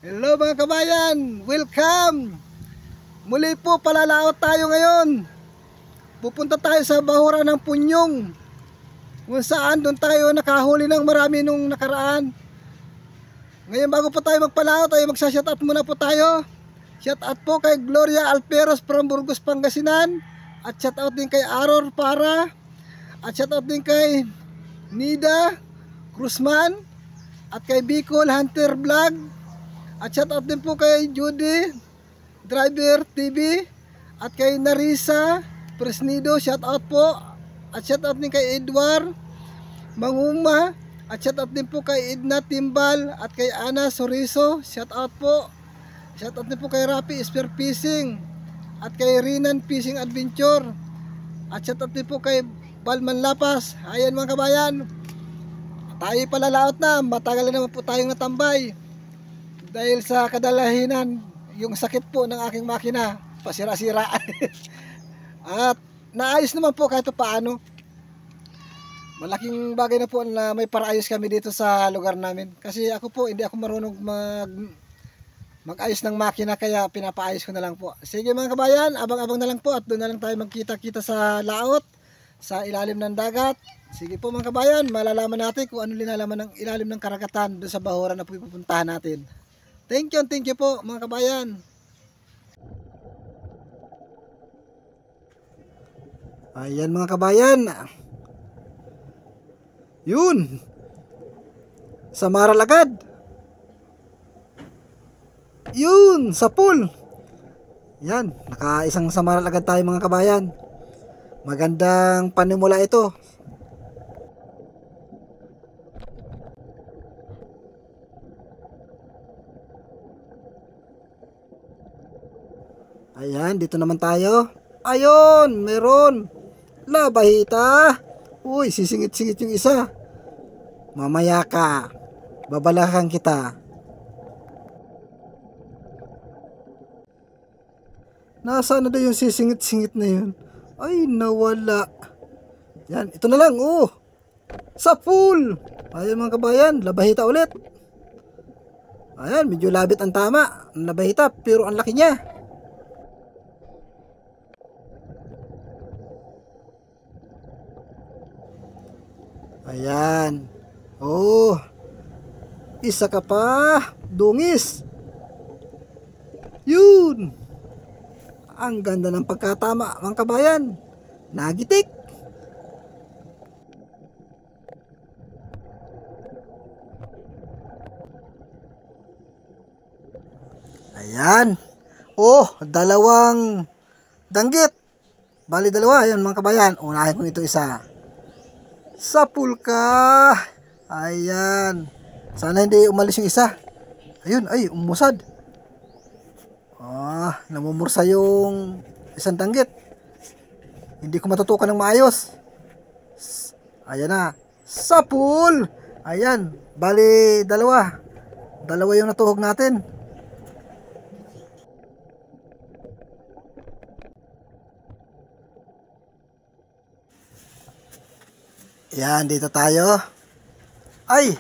Hello mga kabayan, welcome! Muli po palalaot tayo ngayon. Pupunta tayo sa Bahura ng Punyong, kung saan doon tayo nakahuli ng marami nung nakaraan. Ngayon bago po tayo magpalaot ay magsashoutout muna po tayo. Shoutout po kay Gloria Alperos from Burgos, Pangasinan. At shoutout din kay Aror Para. At shoutout din kay Nida Cruzman. At kay Bicol Hunter Vlog. At shoutout din po kay Judy Driver TV. At kay Narisa Presnido, shoutout po. At shoutout din kay Edward Manguma. At shoutout din po kay Edna Timbal. At kay Ana Soriso, shoutout po. Shoutout din po kay Rapi Spear Fishing. At kay Rinan Fishing Adventure. At shoutout din po kay Balman Lapas. Ayan mga kabayan, tayo palalaot na. Matagal na naman po tayong natambay dahil sa kadalahinan yung sakit po ng aking makina, pasira-sira. At naayos naman po kahit paano. Malaking bagay na po na may paraayos kami dito sa lugar namin, kasi ako po hindi ako marunong mag-ayos ng makina, kaya pinapaayos ko na lang po. Sige mga kabayan, abang-abang na lang po at doon na lang tayo magkita-kita sa laot sa ilalim ng dagat. Sige po mga kabayan, malalaman natin kung ano linalaman ng ilalim ng karagatan doon sa Bahura na pupuntahan natin. Thank you po mga kabayan. Ayan mga kabayan, yun, sa Maralagad, yun, sa pool. Yan, nakaisang sa Maralagad tayo mga kabayan. Magandang panimula ito. Ayan, dito naman tayo. Ayun, meron labahita. Uy, sisingit-singit yung isa. Mamaya ka, babalakan kita. Nasaan na daw yung sisingit-singit na yun? Ay, nawala. Yan, ito na lang. Oh, sa pool. Ayan mga kabayan, labahita ulit. Ayan, medyo labit ang tama, ang labahita, pero ang laki niya. Ayan. Oh, isa ka pa, dungis. Yun. Ang ganda ng pagkatama mga kabayan. Nagitik. Ayan. Oh, dalawang danggit. Bali dalawa. Ayan mga kabayan. Unahin ko ito isa. Sa pool ka. Ayan. Sana hindi umalis yung isa. Ayun, ay umusad. Namumursa yung isang danggit. Hindi ko matutukan ng maayos. Ayan na. Sa pool. Ayan. Bali dalawa. Dalawa yung natuhog natin. Yan, dito tayo. Ay,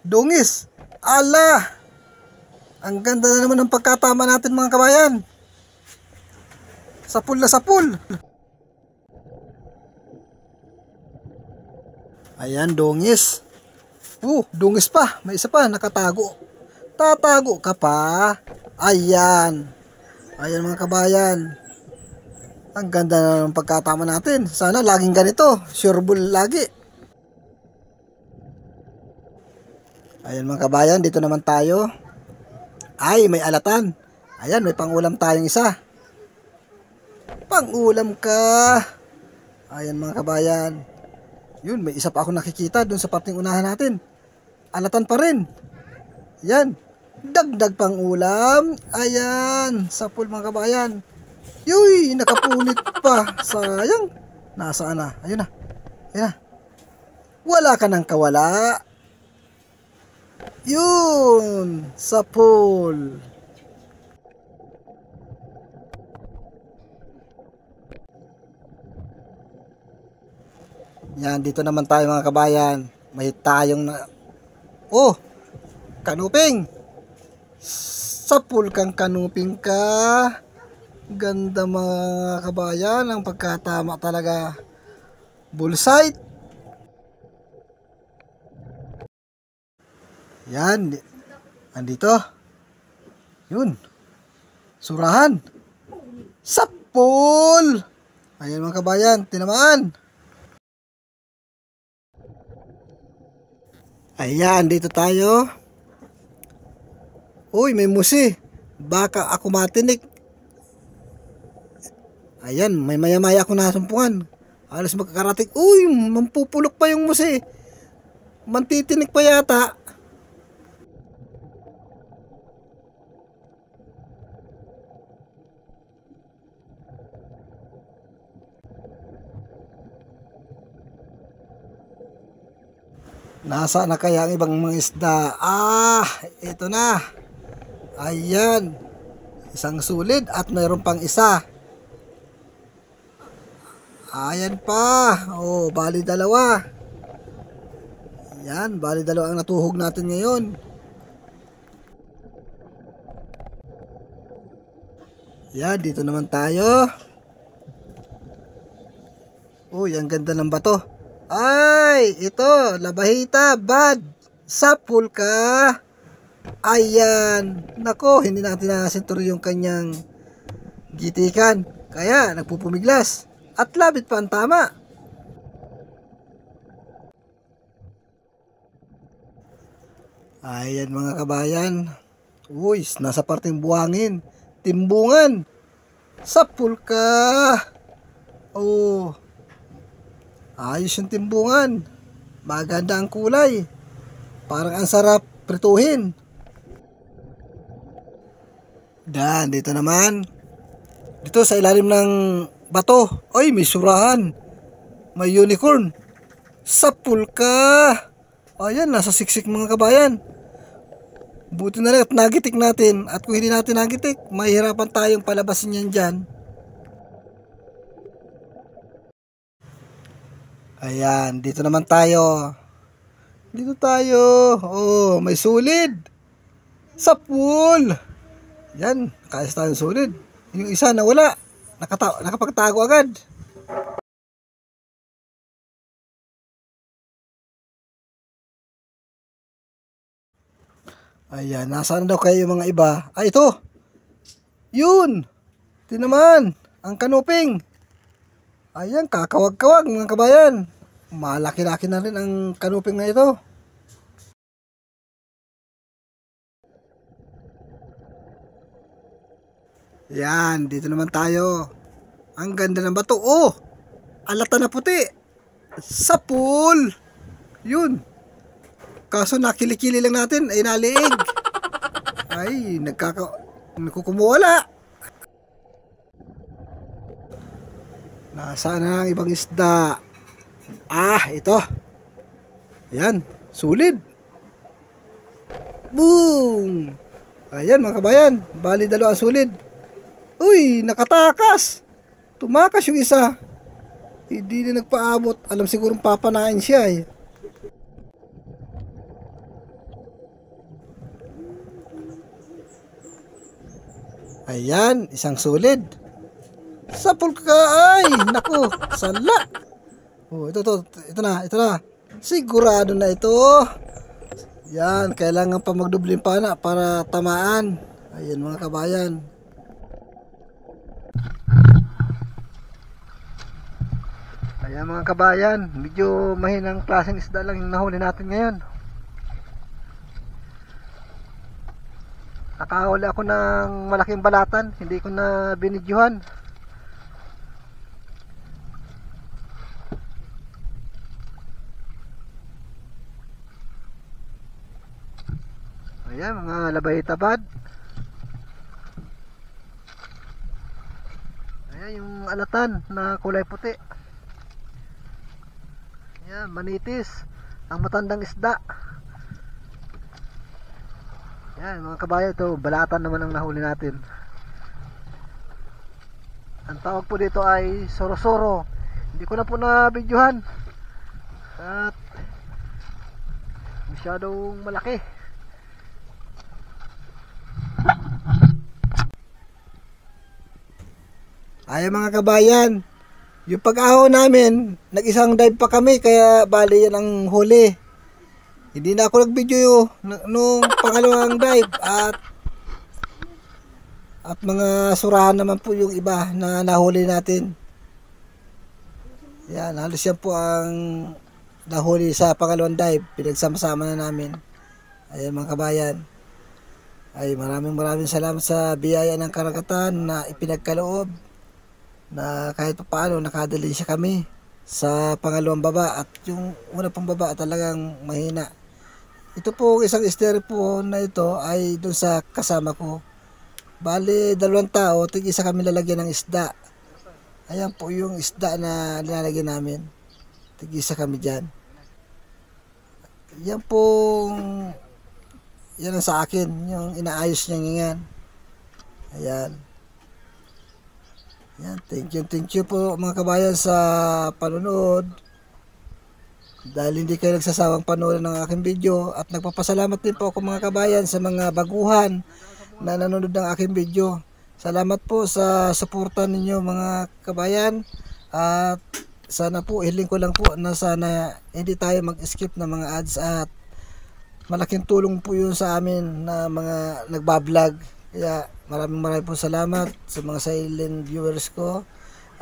dungis. Ala, ang ganda na naman ng pagkatama natin mga kabayan. Sa pool na sa pool. Ayan, dungis. Dungis pa. May isa pa, nakatago. Tatago ka pa. Ayan. Ayan mga kabayan. Ang ganda na ng pagkatama natin. Sana laging ganito. Sureball lagi. Ayan mga kabayan, dito naman tayo. Ay, may alatan. Ayan, may pangulam tayong isa. Pangulam ka. Ayan mga kabayan. Yun, may isa pa ako nakikita dun sa parting unahan natin. Alatan pa rin. Yan, dagdag pangulam. Ayan, sa pool mga kabayan. Yuy, nakapunit pa. Sayang. Nasaan na? Ayun na. Ayun na. Wala ka nang kawala. Yun, sa pool. Yan, dito naman tayo mga kabayan. May tayong na... Oh, kanuping. Sa pulkang kanuping ka. Ganda mga kabayan, ang pagkatama talaga. Bullseye. Yan. Andito. Yun. Surahan. Sapul. Ayan mga kabayan, tinamaan. Ayan, dito tayo. Uy, may musi. Baka ako matinik. Ayan, may maya-maya ako nasumpungan. Alas magkakarating. Uy, mampupulok pa yung musi. Mantitinik pa yata. Nasa na kaya ang ibang mga isda? Ito na. Ayan. Isang sulid at mayroon pang isa. Ayan pa. Oh, bali dalawa. Yan, bali dalawa ang natuhog natin ngayon. Yan, dito naman tayo. Uy, ang ganda ng bato. Ay, ito, labahita, bad. Sapul ka. Ayan. Nako, hindi natin nasenturo yung kanyang gitikan. Kaya, nagpupumiglas. At labit pa ang tama. Ayan mga kabayan. Uy, nasa parteng buhangin. Timbungan. Sapul ka. Oh. Ayos yung timbungan. Maganda ang kulay. Parang ang sarap prituhin. Dan, dito naman. Dito sa ilalim ng bato. Ay, may surahan. May unicorn. Sapul ka. Ayan, nasa siksik mga kabayan. Buti na lang at nagitik natin. At kung hindi natin nagitik, mahirapan tayong palabasin yan dyan. Ayan, dito naman tayo. Dito tayo. Oh, may sulid. Sapul. Yan, kaayos tayong sulid. Yung isa nawala. Nakapagtago agad. Ayan, nasaan daw kayo mga iba? Ito. Yun. Ito naman. Ang kanuping. Ayan, kakawag-kawag mga kabayan. Malaki-laki na rin ang kanuping na ito. Yan, dito naman tayo. Ang ganda ng bato. Oh, alata na puti. Sapul. Yun. Kaso nakilikili lang natin ay naliig. Ay, nagkukumuwala. Nasaan na ang ibang isda? Ito. Ayan, sulid. Boom! Ayan mga kabayan, bali dalawa sulid. Uy, nakatakas. Tumakas yung isa. Hindi na nagpaabot. Alam sigurong papanain siya eh. Ayan, isang sulid. Sapul ka ay, naku, sala. Oh, ito na. Sigurado na ito. Yan, kailangan pa magdubling pana para tamaan. Ayan mga kabayan. Ayan mga kabayan, medyo mahinang klaseng isda lang yung nahuli natin ngayon. Nakahuli ako ng malaking balatan, hindi ko na binidyuhan. Ayan mga labahita bad. Ayan yung alatan na kulay puti. Ayan, manitis. Ang matandang isda. Ayan mga kabayan, ito balatan naman ang nahuli natin. Ang tawag po dito ay soro-soro. Hindi ko na po na-videohan at masyadong malaki. Ay mga kabayan, yung pag-aho namin, nag-isang dive pa kami kaya bali yan ang huli. Hindi na ako nag-video nung pangalawang dive at mga surahan naman po yung iba na nahuli natin. Yan, halos yan po ang nahuli sa pangalawang dive. Pinagsama-sama na namin. Ayan mga kabayan. Ay maraming salamat sa biyaya ng karagatan na ipinagkaloob na kahit pa paano nakadali siya kami sa pangalawang baba at yung una pang baba talagang mahina. Ito po isang stereo po na ito ay doon sa kasama ko. Bali 2 tao, tig-isa kami lalagyan ng isda. Ayan po yung isda na nilalagyan namin. Tig-isa kami dyan. Yan pong yan ang sa akin, yung inaayos niya ngayon. Ayan. Yan, thank you po mga kabayan sa panonood. Dahil hindi kayo nagsasawang panoorin ng aking video at nagpapasalamat din po ako mga kabayan sa mga baguhan na nanonood ng aking video. Salamat po sa suporta ninyo mga kabayan at sana po hiling ko lang po na sana hindi tayo mag-skip ng mga ads at malaking tulong po yun sa amin na mga nagbablog. Kaya maraming po salamat sa mga silent viewers ko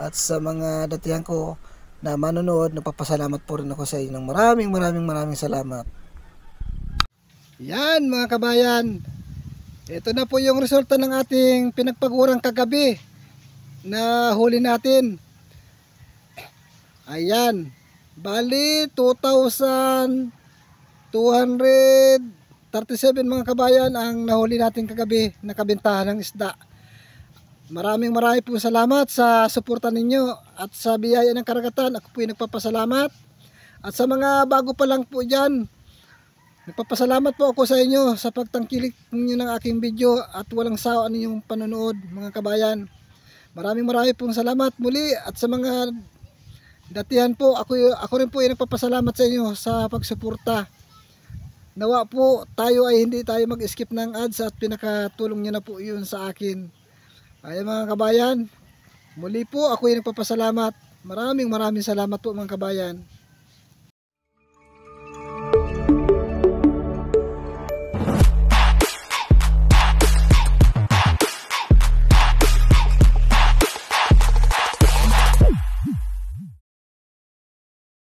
at sa mga datihan ko na manonood. Nagpapasalamat po rin ako sa inyo. Maraming salamat. Yan mga kabayan. Ito na po yung resulta ng ating pinagpagurang kagabi na huli natin. Ayan. Bali 2,237 mga kabayan ang nahuli natin kagabi na kabentahan ng isda. Maraming po salamat sa suporta ninyo at sa biyaya ng karagatan. Ako po ay nagpapasalamat. At sa mga bago pa lang po dyan, nagpapasalamat po ako sa inyo sa pagtangkilik ninyo ng aking video at walang sawa ninyong panonood mga kabayan. Maraming pong salamat muli at sa mga datihan po, ako rin po ay nagpapasalamat sa inyo sa pagsuporta. Nawa po tayo ay hindi tayo mag-skip ng ads at pinakatulong nyo na po yun sa akin. Ay mga kabayan, muli po ako ay nagpapasalamat. Maraming salamat po mga kabayan.